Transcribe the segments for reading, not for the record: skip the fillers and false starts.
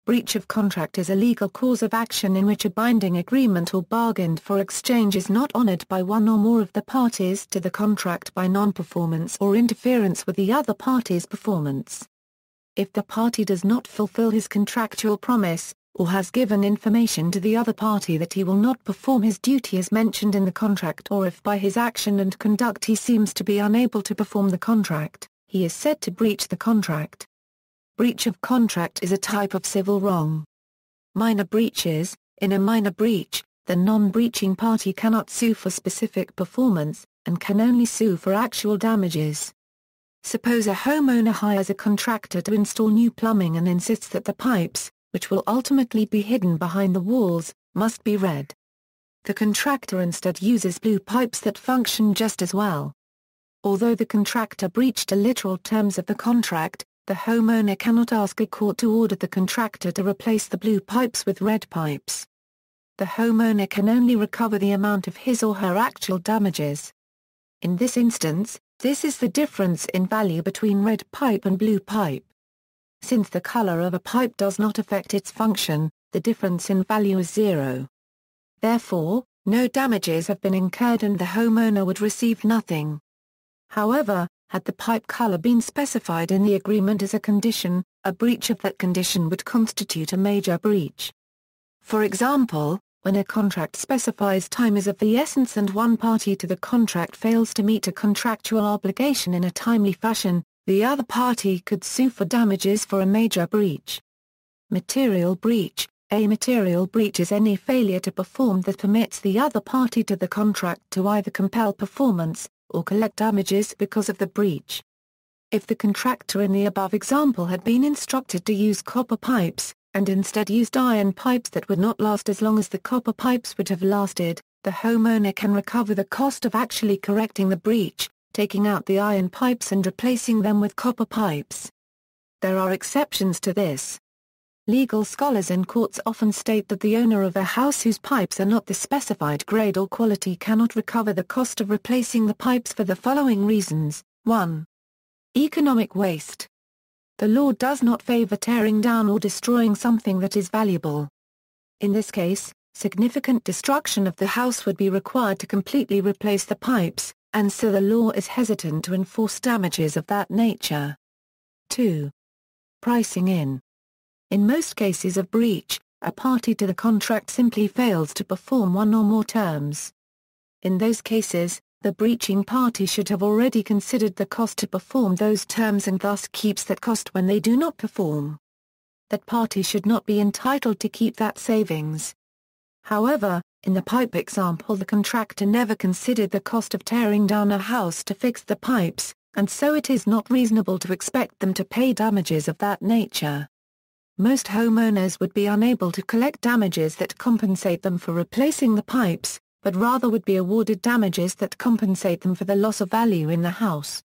Breach of contract is a legal cause of action in which a binding agreement or bargained for exchange is not honored by one or more of the parties to the contract by non-performance or interference with the other party's performance. If the party does not fulfill his contractual promise, or has given information to the other party that he will not perform his duty as mentioned in the contract, or if by his action and conduct he seems to be unable to perform the contract, he is said to breach the contract. Breach of contract is a type of civil wrong. Minor breaches: in a minor breach, the non-breaching party cannot sue for specific performance, and can only sue for actual damages. Suppose a homeowner hires a contractor to install new plumbing and insists that the pipes, which will ultimately be hidden behind the walls, must be red. The contractor instead uses blue pipes that function just as well. Although the contractor breached the literal terms of the contract, the homeowner cannot ask a court to order the contractor to replace the blue pipes with red pipes. The homeowner can only recover the amount of his or her actual damages. In this instance, this is the difference in value between red pipe and blue pipe. Since the color of a pipe does not affect its function, the difference in value is zero. Therefore, no damages have been incurred and the homeowner would receive nothing. However, had the pipe color been specified in the agreement as a condition, a breach of that condition would constitute a major breach. For example, when a contract specifies time is of the essence and one party to the contract fails to meet a contractual obligation in a timely fashion, the other party could sue for damages for a major breach. Material breach: a material breach is any failure to perform that permits the other party to the contract to either compel performance, or collect damages because of the breach. If the contractor in the above example had been instructed to use copper pipes, and instead used iron pipes that would not last as long as the copper pipes would have lasted, the homeowner can recover the cost of actually correcting the breach, taking out the iron pipes and replacing them with copper pipes. There are exceptions to this. Legal scholars in courts often state that the owner of a house whose pipes are not the specified grade or quality cannot recover the cost of replacing the pipes for the following reasons. 1. Economic waste. The law does not favor tearing down or destroying something that is valuable. In this case, significant destruction of the house would be required to completely replace the pipes, and so the law is hesitant to enforce damages of that nature. 2. Pricing in. In most cases of breach, a party to the contract simply fails to perform one or more terms. In those cases, the breaching party should have already considered the cost to perform those terms and thus keeps that cost when they do not perform. That party should not be entitled to keep that savings. However, in the pipe example, the contractor never considered the cost of tearing down a house to fix the pipes, and so it is not reasonable to expect them to pay damages of that nature. Most homeowners would be unable to collect damages that compensate them for replacing the pipes, but rather would be awarded damages that compensate them for the loss of value in the house.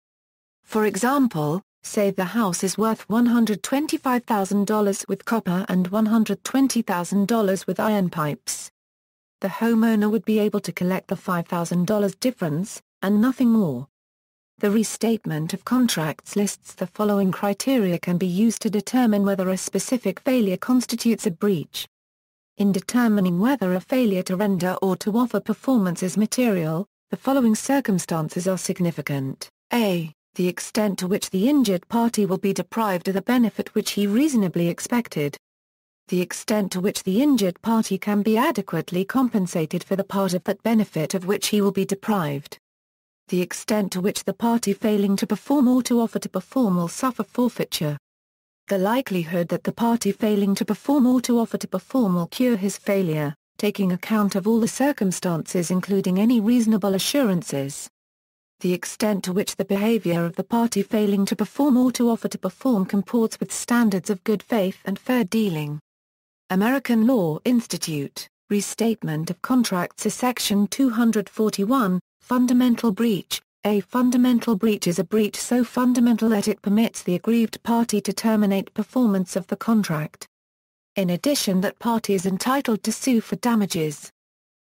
For example, say the house is worth $125,000 with copper and $120,000 with iron pipes. The homeowner would be able to collect the $5,000 difference, and nothing more. The restatement of contracts lists the following criteria can be used to determine whether a specific failure constitutes a breach. In determining whether a failure to render or to offer performance is material, the following circumstances are significant. A. The extent to which the injured party will be deprived of the benefit which he reasonably expected. The extent to which the injured party can be adequately compensated for the part of that benefit of which he will be deprived. The extent to which the party failing to perform or to offer to perform will suffer forfeiture. The likelihood that the party failing to perform or to offer to perform will cure his failure, taking account of all the circumstances including any reasonable assurances. The extent to which the behavior of the party failing to perform or to offer to perform comports with standards of good faith and fair dealing. American Law Institute, Restatement of Contracts Section 241, Fundamental Breach. A fundamental breach is a breach so fundamental that it permits the aggrieved party to terminate performance of the contract. In addition, that party is entitled to sue for damages.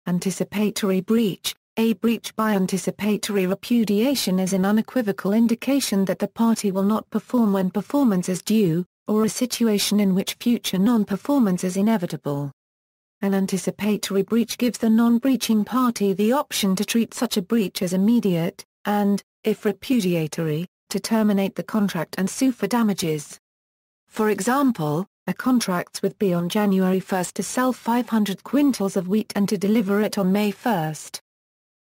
Anticipatory breach. A breach by anticipatory repudiation is an unequivocal indication that the party will not perform when performance is due, or a situation in which future non-performance is inevitable. An anticipatory breach gives the non-breaching party the option to treat such a breach as immediate, and, if repudiatory, to terminate the contract and sue for damages. For example, a contract with B on January 1 to sell 500 quintals of wheat and to deliver it on May 1.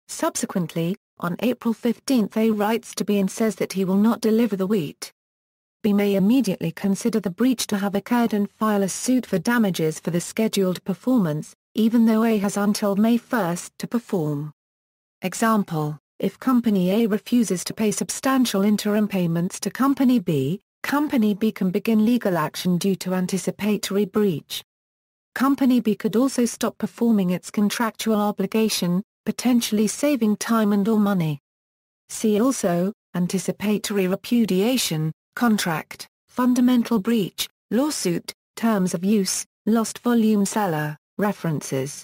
Subsequently, on April 15 A writes to B and says that he will not deliver the wheat. B may immediately consider the breach to have occurred and file a suit for damages for the scheduled performance, even though A has until May 1 to perform. Example: if Company A refuses to pay substantial interim payments to Company B can begin legal action due to anticipatory breach. Company B could also stop performing its contractual obligation, potentially saving time and/or money. See also, anticipatory repudiation, contract, fundamental breach, lawsuit, terms of use, lost volume seller, references.